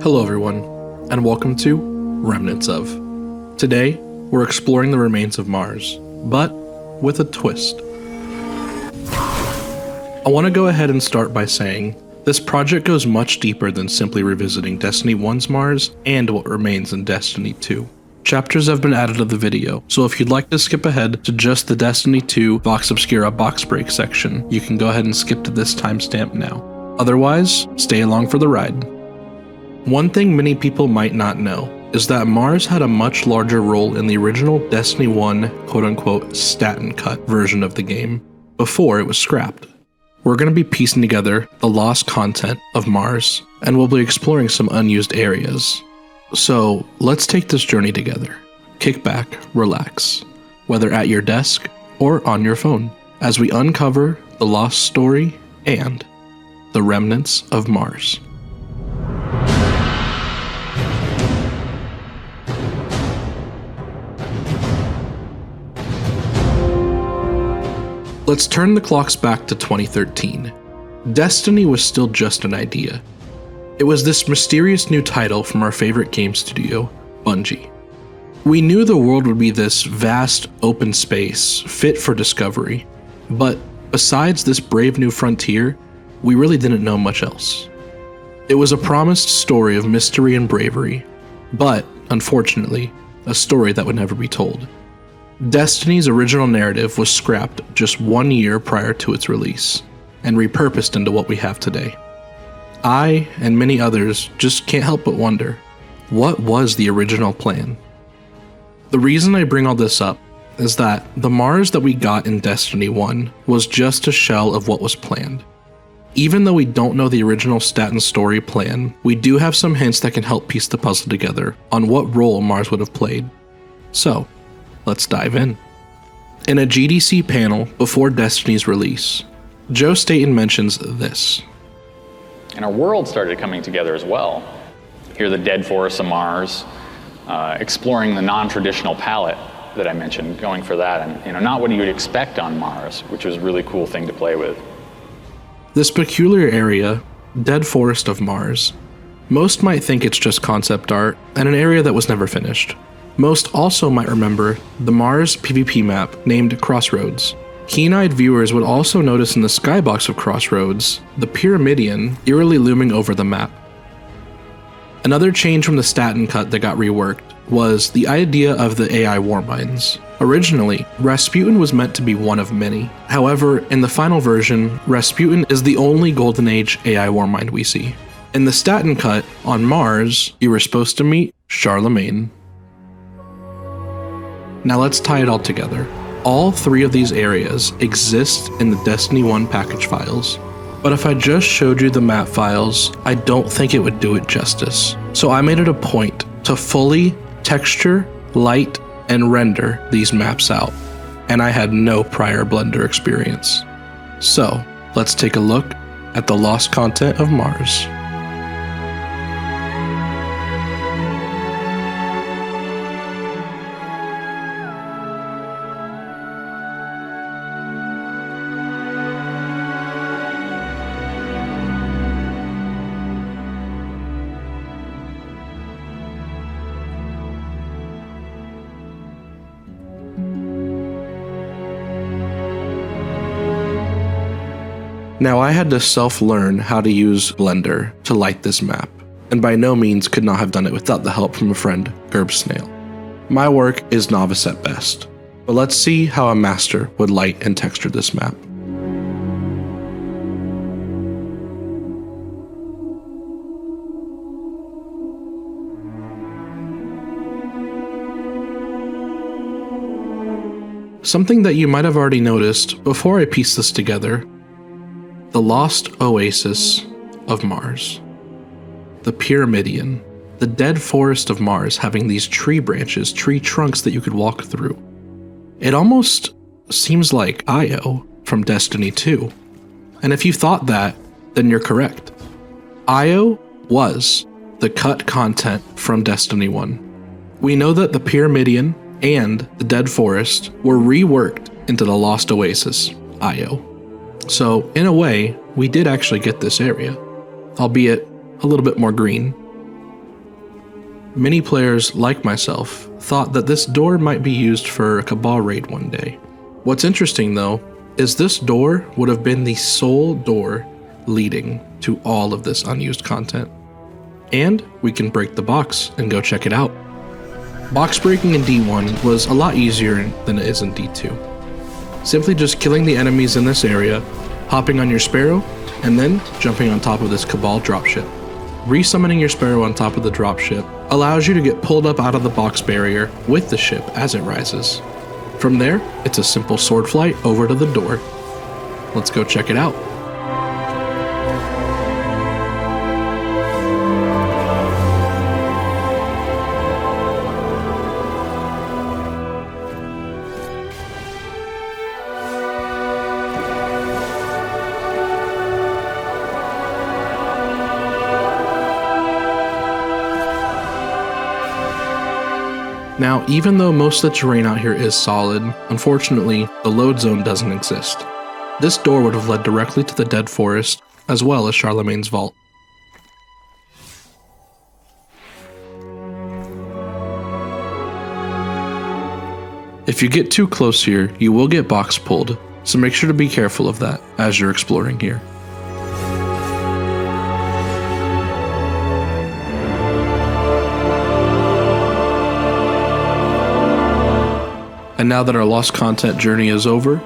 Hello everyone, and welcome to Remnants of. Today, we're exploring the remains of Mars, but with a twist. I want to go ahead and start by saying, this project goes much deeper than simply revisiting Destiny 1's Mars and what remains in Destiny 2. Chapters have been added to the video, so if you'd like to skip ahead to just the Destiny 2 Vox Obscura box break section, you can go ahead and skip to this timestamp now. Otherwise, stay along for the ride. One thing many people might not know is that Mars had a much larger role in the original Destiny 1 quote-unquote Staten Cut version of the game, before it was scrapped. We're going to be piecing together the lost content of Mars, and we'll be exploring some unused areas. So let's take this journey together. Kick back, relax, whether at your desk or on your phone, as we uncover the lost story and the remnants of Mars. Let's turn the clocks back to 2013. Destiny was still just an idea. It was this mysterious new title from our favorite game studio, Bungie. We knew the world would be this vast open space, fit for discovery, but besides this brave new frontier, we really didn't know much else. It was a promised story of mystery and bravery, but, unfortunately, a story that would never be told. Destiny's original narrative was scrapped just 1 year prior to its release, and repurposed into what we have today. I, and many others, just can't help but wonder, what was the original plan? The reason I bring all this up is that the Mars that we got in Destiny 1 was just a shell of what was planned. Even though we don't know the original Staten story plan, we do have some hints that can help piece the puzzle together on what role Mars would have played. So, let's dive in. In a GDC panel before Destiny's release, Joe Staten mentions this. And our world started coming together as well. Here are the dead forests of Mars, exploring the non-traditional palette that I mentioned, going for that, and not what you would expect on Mars, which was a really cool thing to play with. This peculiar area, Dead Forest of Mars, most might think it's just concept art and an area that was never finished. Most also might remember the Mars PvP map named Crossroads. Keen-eyed viewers would also notice in the skybox of Crossroads the Pyramidion eerily looming over the map. Another change from the Staten Cut that got reworked was the idea of the AI Warminds. Originally, Rasputin was meant to be one of many. However, in the final version, Rasputin is the only Golden Age AI Warmind we see. In the Staten Cut, on Mars, you were supposed to meet Charlemagne. Now let's tie it all together. All three of these areas exist in the Destiny 1 package files, but if I just showed you the map files, I don't think it would do it justice. So I made it a point to fully texture, light, and render these maps out, and I had no prior Blender experience. So let's take a look at the lost content of Mars. Now I had to self-learn how to use Blender to light this map, and by no means could not have done it without the help from a friend, Gerbsnail. My work is novice at best, but let's see how a master would light and texture this map. Something that you might have already noticed before I pieced this together: the lost oasis of Mars. The Pyramidion, the dead forest of Mars having these tree branches, tree trunks that you could walk through. It almost seems like Io from Destiny 2. And if you thought that, then you're correct. Io was the cut content from Destiny 1. We know that the Pyramidion and the dead forest were reworked into the lost oasis, Io. So, in a way, we did actually get this area, albeit a little bit more green. Many players, like myself, thought that this door might be used for a Cabal raid one day. What's interesting though, is this door would have been the sole door leading to all of this unused content. And we can break the box and go check it out. Box breaking in D1 was a lot easier than it is in D2. Simply just killing the enemies in this area, hopping on your Sparrow, and then jumping on top of this Cabal dropship. Resummoning your Sparrow on top of the dropship allows you to get pulled up out of the box barrier with the ship as it rises. From there, it's a simple sword flight over to the door. Let's go check it out. Now, even though most of the terrain out here is solid, unfortunately, the load zone doesn't exist. This door would have led directly to the Dead Forest, as well as Charlemagne's vault. If you get too close here, you will get box pulled, so make sure to be careful of that as you're exploring here. And now that our lost content journey is over,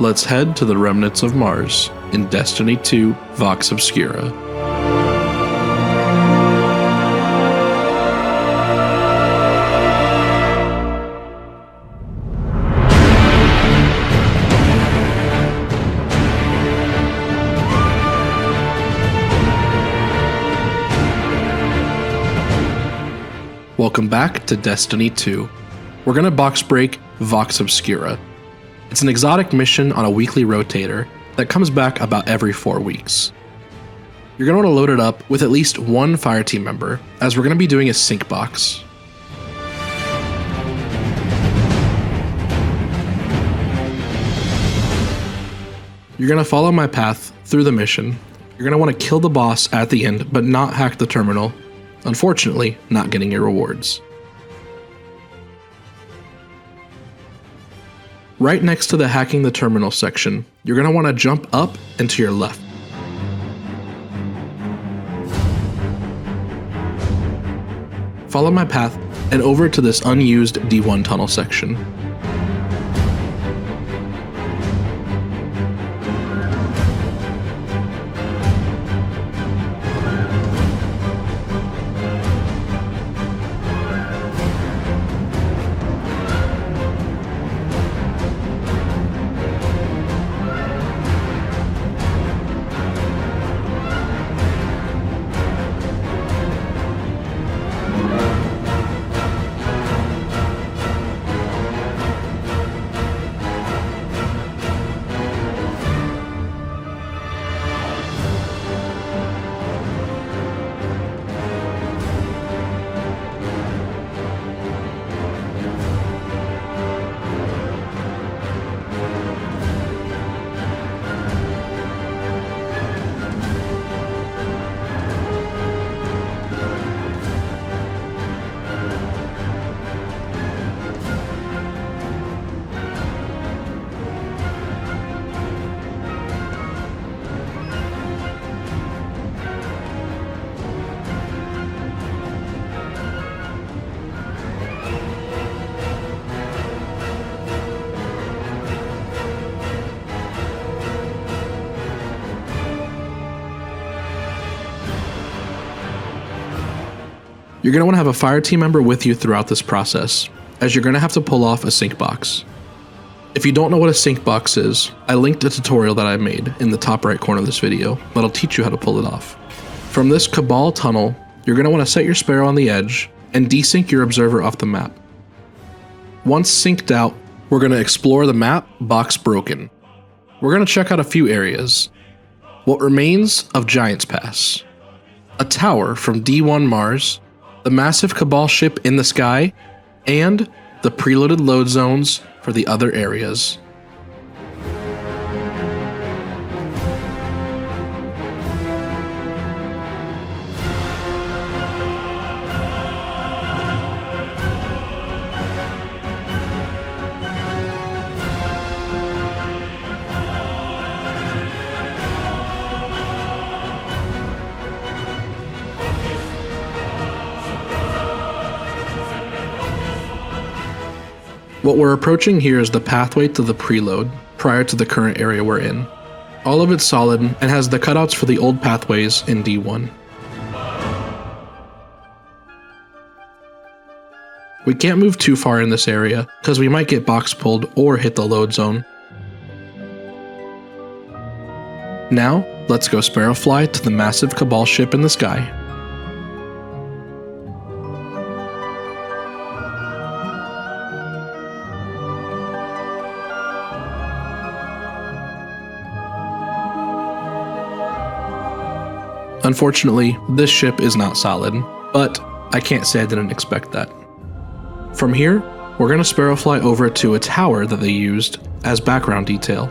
let's head to the Remnants of Mars in Destiny 2 Vox Obscura. Welcome back to Destiny 2. We're gonna box break Vox Obscura. It's an exotic mission on a weekly rotator that comes back about every 4 weeks. You're gonna wanna load it up with at least one fireteam member, as we're gonna be doing a sync box. You're gonna follow my path through the mission. You're gonna wanna kill the boss at the end, but not hack the terminal. Unfortunately, not getting your rewards. Right next to the hacking the terminal section, you're going to want to jump up and to your left. Follow my path and over to this unused D1 tunnel section. You're going to want to have a fire team member with you throughout this process, as you're going to have to pull off a sync box. If you don't know what a sync box is, I linked a tutorial that I made in the top right corner of this video that'll teach you how to pull it off. From this Cabal tunnel, you're going to want to set your Sparrow on the edge and desync your observer off the map. Once synced out, we're going to explore the map, box broken. We're going to check out a few areas. What remains of Giant's Pass, a tower from D1 Mars, the massive Cabal ship in the sky, and the preloaded load zones for the other areas. What we're approaching here is the pathway to the Preload, prior to the current area we're in. All of it's solid and has the cutouts for the old pathways in D1. We can't move too far in this area, because we might get box pulled or hit the load zone. Now, let's go Sparrowfly to the massive Cabal ship in the sky. Unfortunately, this ship is not solid, but I can't say I didn't expect that. From here, we're going to Sparrowfly over to a tower that they used as background detail.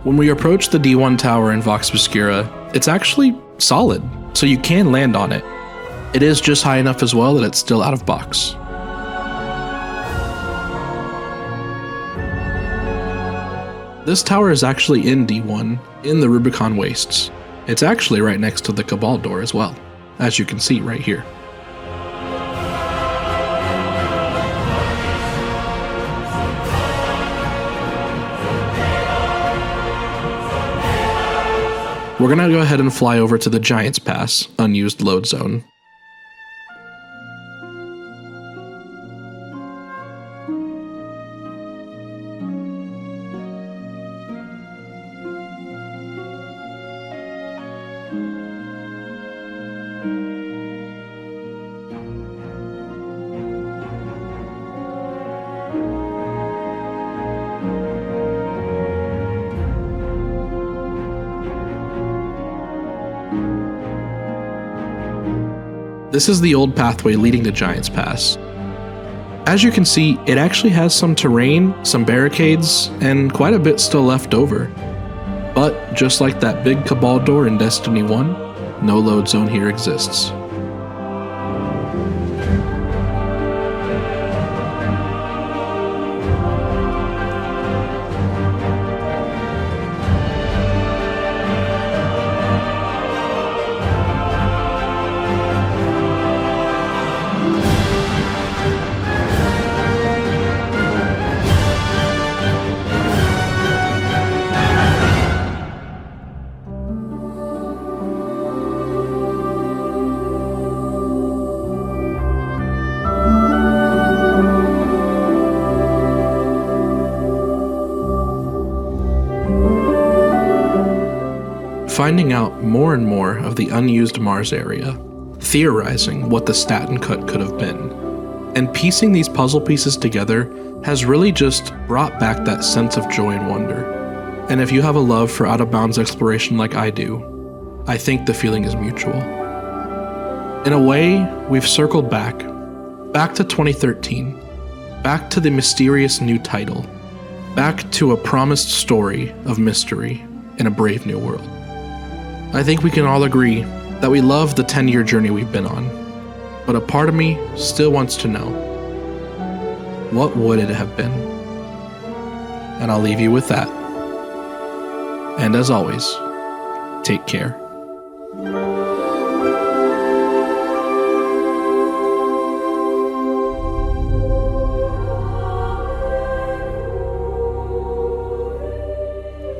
When we approach the D1 tower in Vox Obscura, it's actually solid, so you can land on it. It is just high enough as well that it's still out of box. This tower is actually in D1, in the Rubicon wastes. It's actually right next to the Cabal door as well, as you can see right here. We're gonna go ahead and fly over to the Giant's Pass, unused load zone. This is the old pathway leading to Giant's Pass. As you can see, it actually has some terrain, some barricades, and quite a bit still left over. But just like that big Cabal door in Destiny 1, no load zone here exists. Finding out more and more of the unused Mars area, theorizing what the Staten Cut could have been, and piecing these puzzle pieces together has really just brought back that sense of joy and wonder. And if you have a love for out-of-bounds exploration like I do, I think the feeling is mutual. In a way, we've circled back to 2013, back to the mysterious new title, back to a promised story of mystery in a brave new world. I think we can all agree that we love the 10-year journey we've been on, but a part of me still wants to know, what would it have been? And I'll leave you with that. And as always, take care.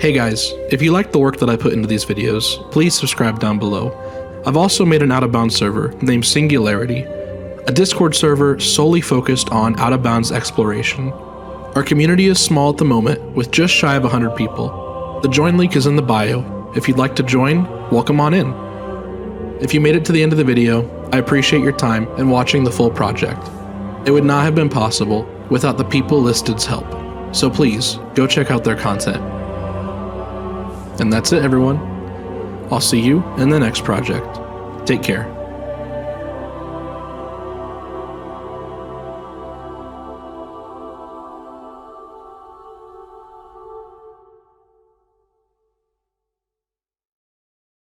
Hey guys, if you like the work that I put into these videos, please subscribe down below. I've also made an out-of-bounds server named Singularity, a Discord server solely focused on out-of-bounds exploration. Our community is small at the moment, with just shy of 100 people. The join link is in the bio. If you'd like to join, welcome on in. If you made it to the end of the video, I appreciate your time and watching the full project. It would not have been possible without the people listed's help, so please go check out their content. And that's it, everyone. I'll see you in the next project. Take care.